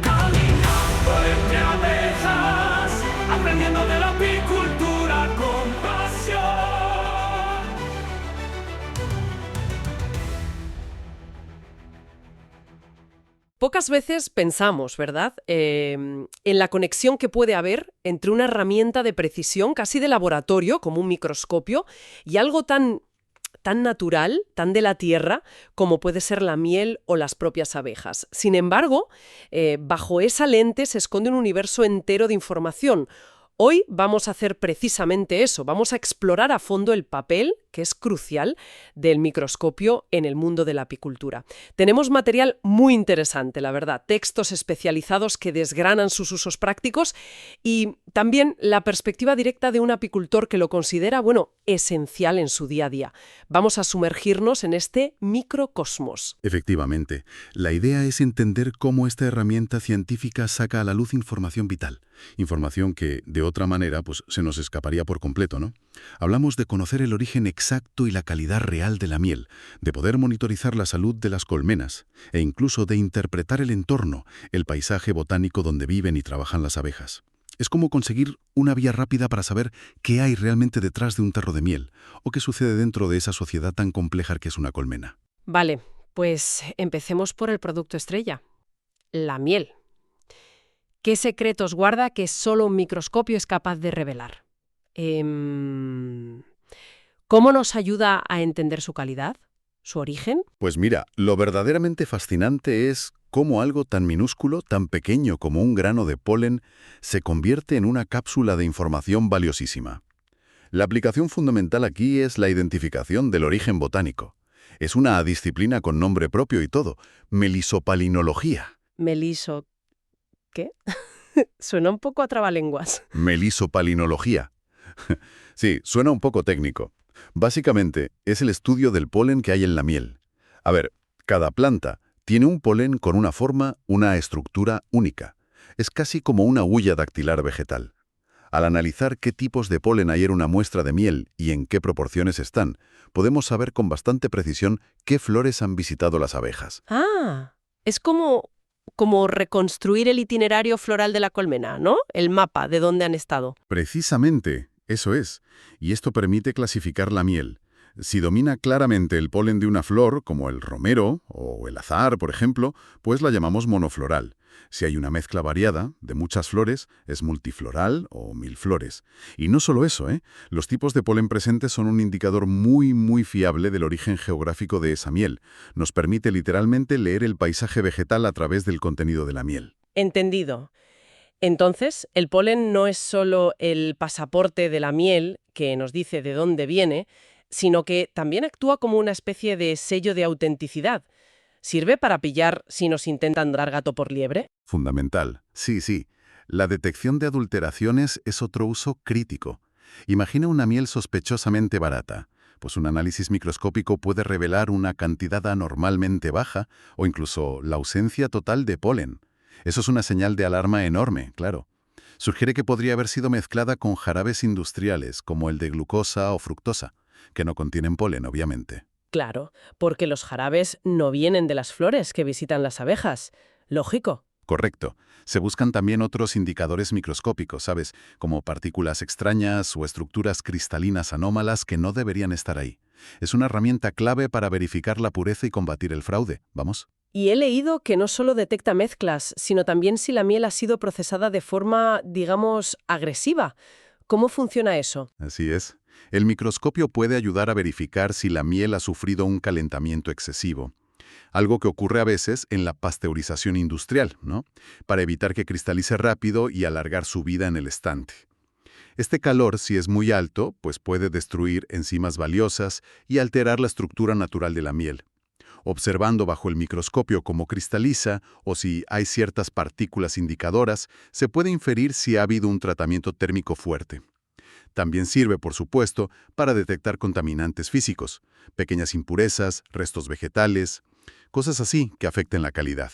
Caminando entre abejas, aprendiendo de la apicultura con pasión. Pocas veces pensamos, ¿verdad?, en la conexión que puede haber entre una herramienta de precisión, casi de laboratorio, como un microscopio, y algo tan natural, tan de la tierra, como puede ser la miel o las propias abejas. Sin embargo, bajo esa lente se esconde un universo entero de información. Hoy vamos a hacer precisamente eso, vamos a explorar a fondo el papel, que es crucial, del microscopio en el mundo de la apicultura. Tenemos material muy interesante, la verdad, textos especializados que desgranan sus usos prácticos y también la perspectiva directa de un apicultor que lo considera, bueno, esencial en su día a día. Vamos a sumergirnos en este microcosmos. Efectivamente, la idea es entender cómo esta herramienta científica saca a la luz información vital. Información que, de otra manera, pues se nos escaparía por completo, ¿no? Hablamos de conocer el origen exacto y la calidad real de la miel, de poder monitorizar la salud de las colmenas e incluso de interpretar el entorno, el paisaje botánico donde viven y trabajan las abejas. Es como conseguir una vía rápida para saber qué hay realmente detrás de un tarro de miel o qué sucede dentro de esa sociedad tan compleja que es una colmena. Vale, pues empecemos por el producto estrella, la miel. ¿Qué secretos guarda que solo un microscopio es capaz de revelar? ¿Cómo nos ayuda a entender su calidad? ¿Su origen? Pues mira, lo verdaderamente fascinante es cómo algo tan minúsculo, tan pequeño como un grano de polen, se convierte en una cápsula de información valiosísima. La aplicación fundamental aquí es la identificación del origen botánico. Es una disciplina con nombre propio y todo, melisopalinología. ¿Qué? Suena un poco a trabalenguas. Melisopalinología. Sí, suena un poco técnico. Básicamente, es el estudio del polen que hay en la miel. A ver, cada planta tiene un polen con una forma, una estructura única. Es casi como una huella dactilar vegetal. Al analizar qué tipos de polen hay en una muestra de miel y en qué proporciones están, podemos saber con bastante precisión qué flores han visitado las abejas. Ah, es como reconstruir el itinerario floral de la colmena, ¿no? El mapa de dónde han estado. Precisamente, eso es. Y esto permite clasificar la miel. Si domina claramente el polen de una flor, como el romero o el azahar, por ejemplo, pues la llamamos monofloral. Si hay una mezcla variada, de muchas flores, es multifloral o mil flores. Y no solo eso, los tipos de polen presentes son un indicador muy fiable del origen geográfico de esa miel. Nos permite literalmente leer el paisaje vegetal a través del contenido de la miel. Entendido. Entonces, el polen no es solo el pasaporte de la miel que nos dice de dónde viene, sino que también actúa como una especie de sello de autenticidad. ¿Sirve para pillar si nos intentan dar gato por liebre? Fundamental. Sí. La detección de adulteraciones es otro uso crítico. Imagina una miel sospechosamente barata. Pues un análisis microscópico puede revelar una cantidad anormalmente baja o incluso la ausencia total de polen. Eso es una señal de alarma enorme, claro. Sugiere que podría haber sido mezclada con jarabes industriales, como el de glucosa o fructosa, que no contienen polen, obviamente. Claro, porque los jarabes no vienen de las flores que visitan las abejas. Lógico. Correcto. Se buscan también otros indicadores microscópicos, ¿sabes? Como partículas extrañas o estructuras cristalinas anómalas que no deberían estar ahí. Es una herramienta clave para verificar la pureza y combatir el fraude. ¿Vamos? Y he leído que no solo detecta mezclas, sino también si la miel ha sido procesada de forma, digamos, agresiva. ¿Cómo funciona eso? Así es. El microscopio puede ayudar a verificar si la miel ha sufrido un calentamiento excesivo. Algo que ocurre a veces en la pasteurización industrial, ¿no? Para evitar que cristalice rápido y alargar su vida en el estante. Este calor, si es muy alto, pues puede destruir enzimas valiosas y alterar la estructura natural de la miel. Observando bajo el microscopio cómo cristaliza o si hay ciertas partículas indicadoras, se puede inferir si ha habido un tratamiento térmico fuerte. También sirve, por supuesto, para detectar contaminantes físicos, pequeñas impurezas, restos vegetales, cosas así que afecten la calidad.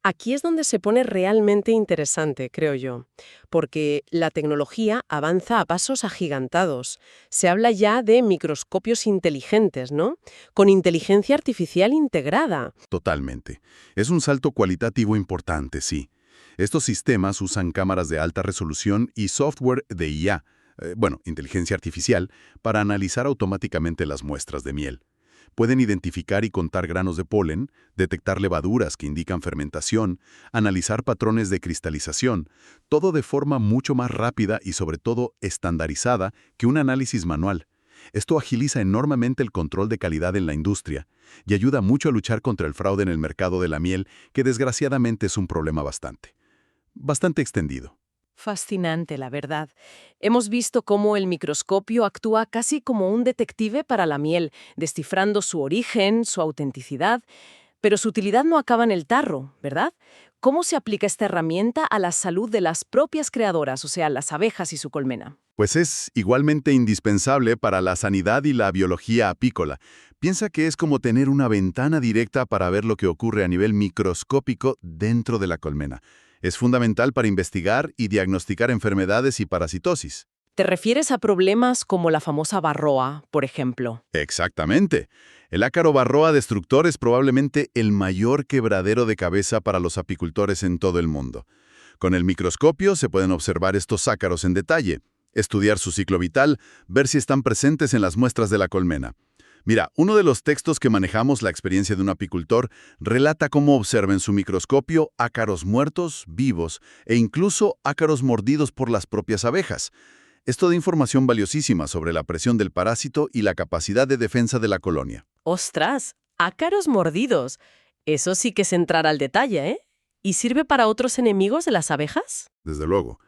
Aquí es donde se pone realmente interesante, creo yo, porque la tecnología avanza a pasos agigantados. Se habla ya de microscopios inteligentes, ¿no? Con inteligencia artificial integrada. Totalmente. Es un salto cualitativo importante, sí. Estos sistemas usan cámaras de alta resolución y software de IA, inteligencia artificial, para analizar automáticamente las muestras de miel. Pueden identificar y contar granos de polen, detectar levaduras que indican fermentación, analizar patrones de cristalización, todo de forma mucho más rápida y sobre todo estandarizada que un análisis manual. Esto agiliza enormemente el control de calidad en la industria y ayuda mucho a luchar contra el fraude en el mercado de la miel, que desgraciadamente es un problema bastante extendido. Fascinante, la verdad. Hemos visto cómo el microscopio actúa casi como un detective para la miel, descifrando su origen, su autenticidad, pero su utilidad no acaba en el tarro, ¿verdad? ¿Cómo se aplica esta herramienta a la salud de las propias creadoras, o sea, las abejas y su colmena? Pues es igualmente indispensable para la sanidad y la biología apícola. Piensa que es como tener una ventana directa para ver lo que ocurre a nivel microscópico dentro de la colmena. Es fundamental para investigar y diagnosticar enfermedades y parasitosis. ¿Te refieres a problemas como la famosa varroa, por ejemplo? Exactamente. El ácaro varroa destructor es probablemente el mayor quebradero de cabeza para los apicultores en todo el mundo. Con el microscopio se pueden observar estos ácaros en detalle, estudiar su ciclo vital, ver si están presentes en las muestras de la colmena. Mira, uno de los textos que manejamos, la experiencia de un apicultor, relata cómo observa en su microscopio ácaros muertos, vivos e incluso ácaros mordidos por las propias abejas. Esto da información valiosísima sobre la presión del parásito y la capacidad de defensa de la colonia. ¡Ostras! ¡Ácaros mordidos! Eso sí que es entrar al detalle, ¿eh? ¿Y sirve para otros enemigos de las abejas? Desde luego.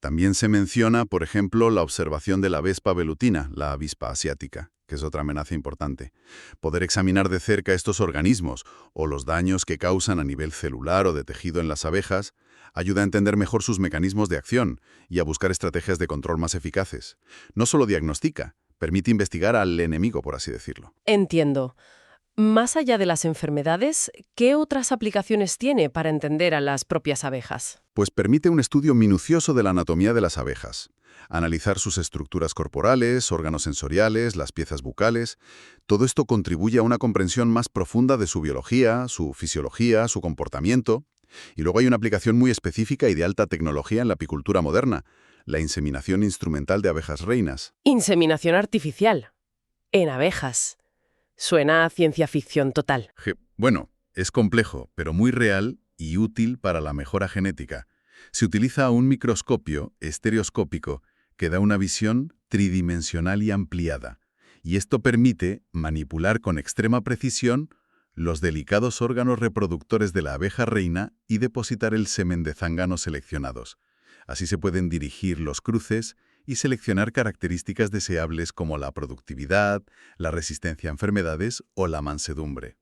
También se menciona, por ejemplo, la observación de la vespa velutina, la avispa asiática, que es otra amenaza importante. Poder examinar de cerca estos organismos o los daños que causan a nivel celular o de tejido en las abejas ayuda a entender mejor sus mecanismos de acción y a buscar estrategias de control más eficaces. No solo diagnostica, permite investigar al enemigo, por así decirlo. Entiendo. Más allá de las enfermedades, ¿qué otras aplicaciones tiene para entender a las propias abejas? Pues permite un estudio minucioso de la anatomía de las abejas, analizar sus estructuras corporales, órganos sensoriales, las piezas bucales. Todo esto contribuye a una comprensión más profunda de su biología, su fisiología, su comportamiento. Y luego hay una aplicación muy específica y de alta tecnología en la apicultura moderna, la inseminación instrumental de abejas reinas. Inseminación artificial. En abejas. Suena a ciencia ficción total. Bueno, es complejo, pero muy real y útil para la mejora genética. Se utiliza un microscopio estereoscópico que da una visión tridimensional y ampliada, y esto permite manipular con extrema precisión los delicados órganos reproductores de la abeja reina y depositar el semen de zánganos seleccionados. Así se pueden dirigir los cruces y seleccionar características deseables como la productividad, la resistencia a enfermedades o la mansedumbre.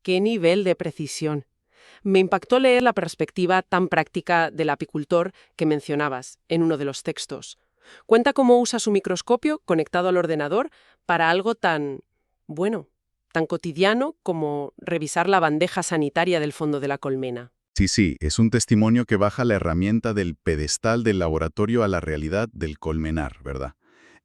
¡Qué nivel de precisión! Me impactó leer la perspectiva tan práctica del apicultor que mencionabas en uno de los textos. Cuenta cómo usa su microscopio conectado al ordenador para algo tan cotidiano como revisar la bandeja sanitaria del fondo de la colmena. Sí, es un testimonio que baja la herramienta del pedestal del laboratorio a la realidad del colmenar, ¿verdad?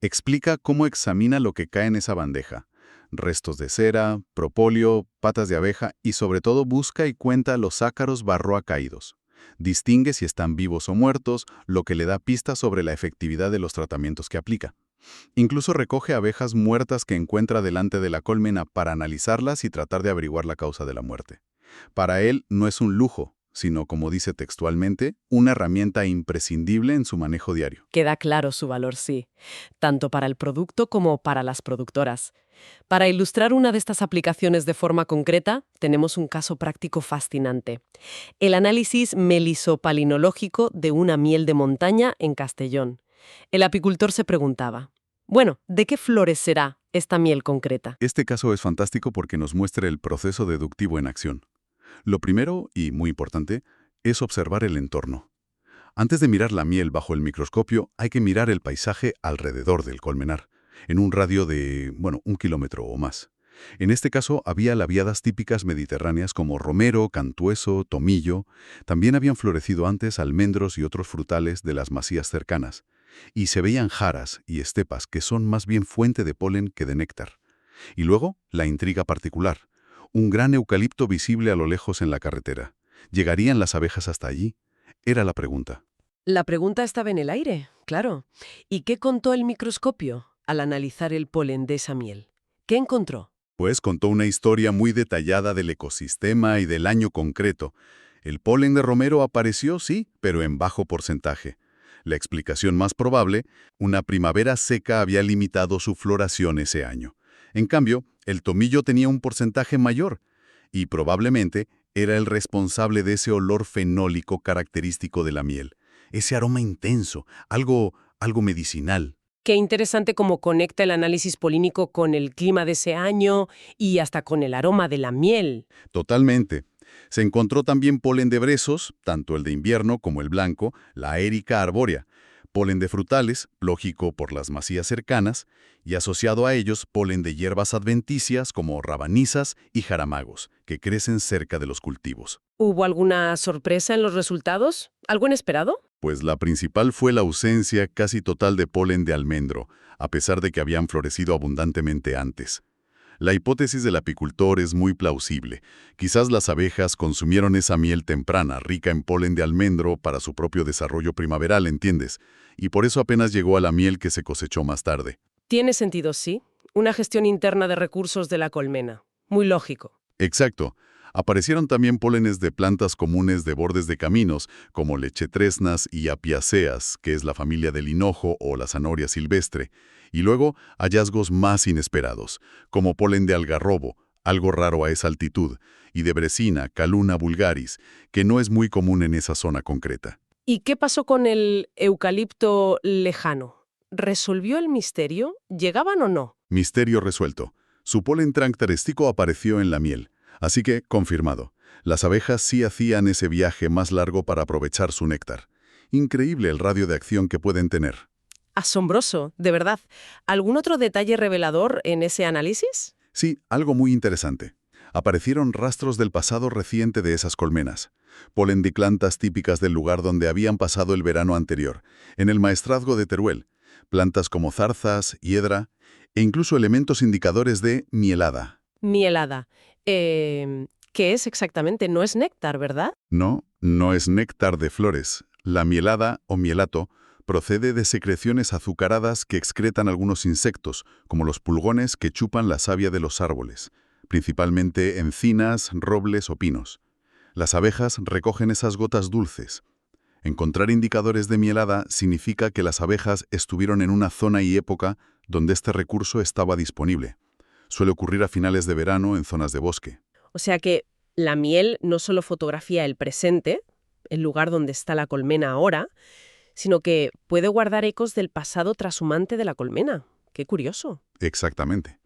Explica cómo examina lo que cae en esa bandeja. Restos de cera, propóleo, patas de abeja y sobre todo busca y cuenta los ácaros varroa caídos. Distingue si están vivos o muertos, lo que le da pistas sobre la efectividad de los tratamientos que aplica. Incluso recoge abejas muertas que encuentra delante de la colmena para analizarlas y tratar de averiguar la causa de la muerte. Para él no es un lujo, sino, como dice textualmente, una herramienta imprescindible en su manejo diario. Queda claro su valor, sí, tanto para el producto como para las productoras. Para ilustrar una de estas aplicaciones de forma concreta, tenemos un caso práctico fascinante. El análisis melisopalinológico de una miel de montaña en Castellón. El apicultor se preguntaba, ¿de qué flores será esta miel concreta? Este caso es fantástico porque nos muestra el proceso deductivo en acción. Lo primero, y muy importante, es observar el entorno. Antes de mirar la miel bajo el microscopio, hay que mirar el paisaje alrededor del colmenar, en un radio de, 1 kilómetro o más. En este caso había labiadas típicas mediterráneas como romero, cantueso, tomillo. También habían florecido antes almendros y otros frutales de las masías cercanas. Y se veían jaras y estepas que son más bien fuente de polen que de néctar. Y luego, la intriga particular. Un gran eucalipto visible a lo lejos en la carretera. ¿Llegarían las abejas hasta allí? Era la pregunta. La pregunta estaba en el aire, claro. ¿Y qué contó el microscopio al analizar el polen de esa miel? ¿Qué encontró? Pues contó una historia muy detallada del ecosistema y del año concreto. El polen de romero apareció, sí, pero en bajo porcentaje. La explicación más probable, una primavera seca había limitado su floración ese año. En cambio, el tomillo tenía un porcentaje mayor, y probablemente era el responsable de ese olor fenólico característico de la miel. Ese aroma intenso, algo medicinal. Qué interesante cómo conecta el análisis polínico con el clima de ese año y hasta con el aroma de la miel. Totalmente. Se encontró también polen de brezos, tanto el de invierno como el blanco, la Erica arbórea, polen de frutales, lógico por las masías cercanas, y asociado a ellos polen de hierbas adventicias como rabanizas y jaramagos, que crecen cerca de los cultivos. ¿Hubo alguna sorpresa en los resultados? ¿Algo inesperado? Pues la principal fue la ausencia casi total de polen de almendro, a pesar de que habían florecido abundantemente antes. La hipótesis del apicultor es muy plausible. Quizás las abejas consumieron esa miel temprana, rica en polen de almendro, para su propio desarrollo primaveral, ¿entiendes? Y por eso apenas llegó a la miel que se cosechó más tarde. Tiene sentido, sí. Una gestión interna de recursos de la colmena. Muy lógico. Exacto. Aparecieron también pólenes de plantas comunes de bordes de caminos, como lechetresnas y apiaceas, que es la familia del hinojo o la zanahoria silvestre. Y luego, hallazgos más inesperados, como polen de algarrobo, algo raro a esa altitud, y de brecina, Caluna vulgaris, que no es muy común en esa zona concreta. ¿Y qué pasó con el eucalipto lejano? ¿Resolvió el misterio? ¿Llegaban o no? Misterio resuelto. Su polen característico apareció en la miel. Así que, confirmado, las abejas sí hacían ese viaje más largo para aprovechar su néctar. Increíble el radio de acción que pueden tener. Asombroso, de verdad. ¿Algún otro detalle revelador en ese análisis? Sí, algo muy interesante. Aparecieron rastros del pasado reciente de esas colmenas. Polen de plantas típicas del lugar donde habían pasado el verano anterior, en el maestrazgo de Teruel. Plantas como zarzas, hiedra e incluso elementos indicadores de mielada. Mielada. ¿Qué es exactamente? No es néctar, ¿verdad? No, no es néctar de flores. La mielada o mielato procede de secreciones azucaradas que excretan algunos insectos, como los pulgones que chupan la savia de los árboles, principalmente encinas, robles o pinos. Las abejas recogen esas gotas dulces. Encontrar indicadores de mielada significa que las abejas estuvieron en una zona y época donde este recurso estaba disponible. Suele ocurrir a finales de verano en zonas de bosque. O sea que la miel no solo fotografía el presente, el lugar donde está la colmena ahora, sino que puede guardar ecos del pasado trashumante de la colmena. ¡Qué curioso! Exactamente.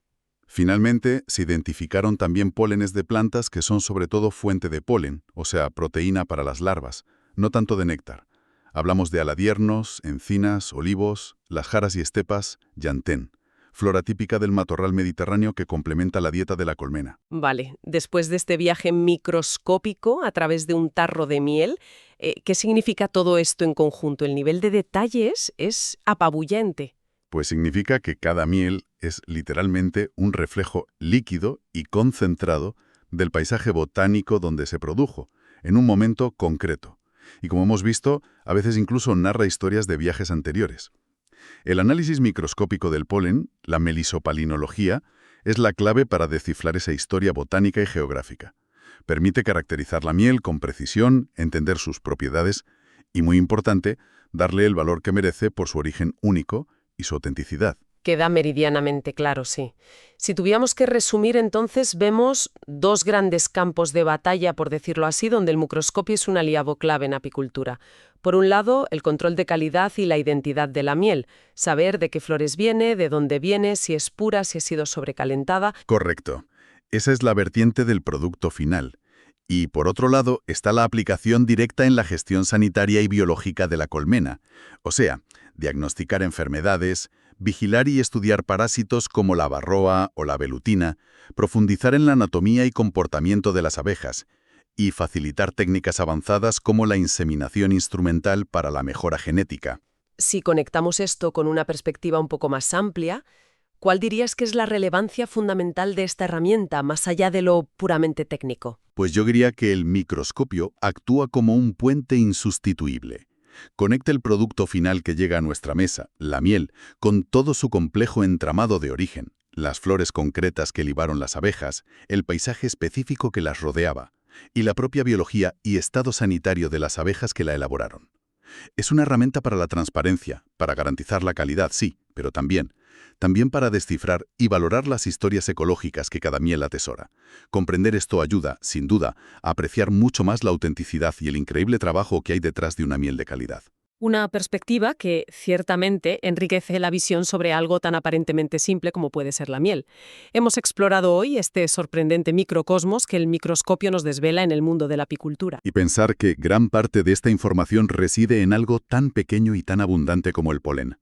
Finalmente, se identificaron también pólenes de plantas que son sobre todo fuente de polen, o sea, proteína para las larvas, no tanto de néctar. Hablamos de aladiernos, encinas, olivos, las jaras y estepas, llantén, flora típica del matorral mediterráneo que complementa la dieta de la colmena. Vale, después de este viaje microscópico a través de un tarro de miel, ¿qué significa todo esto en conjunto? El nivel de detalles es apabullante. Pues significa que cada miel es literalmente un reflejo líquido y concentrado del paisaje botánico donde se produjo, en un momento concreto. Y como hemos visto, a veces incluso narra historias de viajes anteriores. El análisis microscópico del polen, la melisopalinología, es la clave para descifrar esa historia botánica y geográfica. Permite caracterizar la miel con precisión, entender sus propiedades y, muy importante, darle el valor que merece por su origen único y su autenticidad. Queda meridianamente claro, sí. Si tuviéramos que resumir, entonces vemos dos grandes campos de batalla, por decirlo así, donde el microscopio es un aliado clave en apicultura. Por un lado, el control de calidad y la identidad de la miel. Saber de qué flores viene, de dónde viene, si es pura, si ha sido sobrecalentada. Correcto. Esa es la vertiente del producto final. Y, por otro lado, está la aplicación directa en la gestión sanitaria y biológica de la colmena. O sea, diagnosticar enfermedades, Vigilar y estudiar parásitos como la varroa o la velutina, profundizar en la anatomía y comportamiento de las abejas, y facilitar técnicas avanzadas como la inseminación instrumental para la mejora genética. Si conectamos esto con una perspectiva un poco más amplia, ¿cuál dirías que es la relevancia fundamental de esta herramienta, más allá de lo puramente técnico? Pues yo diría que el microscopio actúa como un puente insustituible. Conecta el producto final que llega a nuestra mesa, la miel, con todo su complejo entramado de origen, las flores concretas que libaron las abejas, el paisaje específico que las rodeaba, y la propia biología y estado sanitario de las abejas que la elaboraron. Es una herramienta para la transparencia, para garantizar la calidad, sí, pero también para descifrar y valorar las historias ecológicas que cada miel atesora. Comprender esto ayuda, sin duda, a apreciar mucho más la autenticidad y el increíble trabajo que hay detrás de una miel de calidad. Una perspectiva que, ciertamente, enriquece la visión sobre algo tan aparentemente simple como puede ser la miel. Hemos explorado hoy este sorprendente microcosmos que el microscopio nos desvela en el mundo de la apicultura. Y pensar que gran parte de esta información reside en algo tan pequeño y tan abundante como el polen.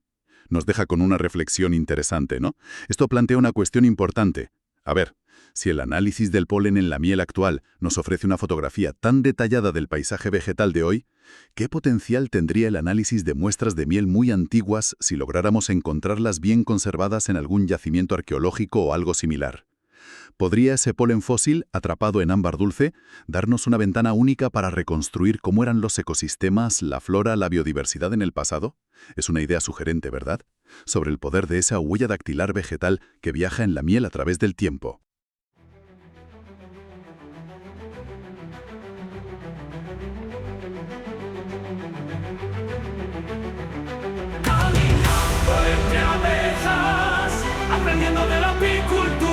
Nos deja con una reflexión interesante, ¿no? Esto plantea una cuestión importante. A ver, si el análisis del polen en la miel actual nos ofrece una fotografía tan detallada del paisaje vegetal de hoy, ¿qué potencial tendría el análisis de muestras de miel muy antiguas si lográramos encontrarlas bien conservadas en algún yacimiento arqueológico o algo similar? ¿Podría ese polen fósil, atrapado en ámbar dulce, darnos una ventana única para reconstruir cómo eran los ecosistemas, la flora, la biodiversidad en el pasado? Es una idea sugerente, ¿verdad? Sobre el poder de esa huella dactilar vegetal que viaja en la miel a través del tiempo. Caminando entre abejas, aprendiendo de la apicultura.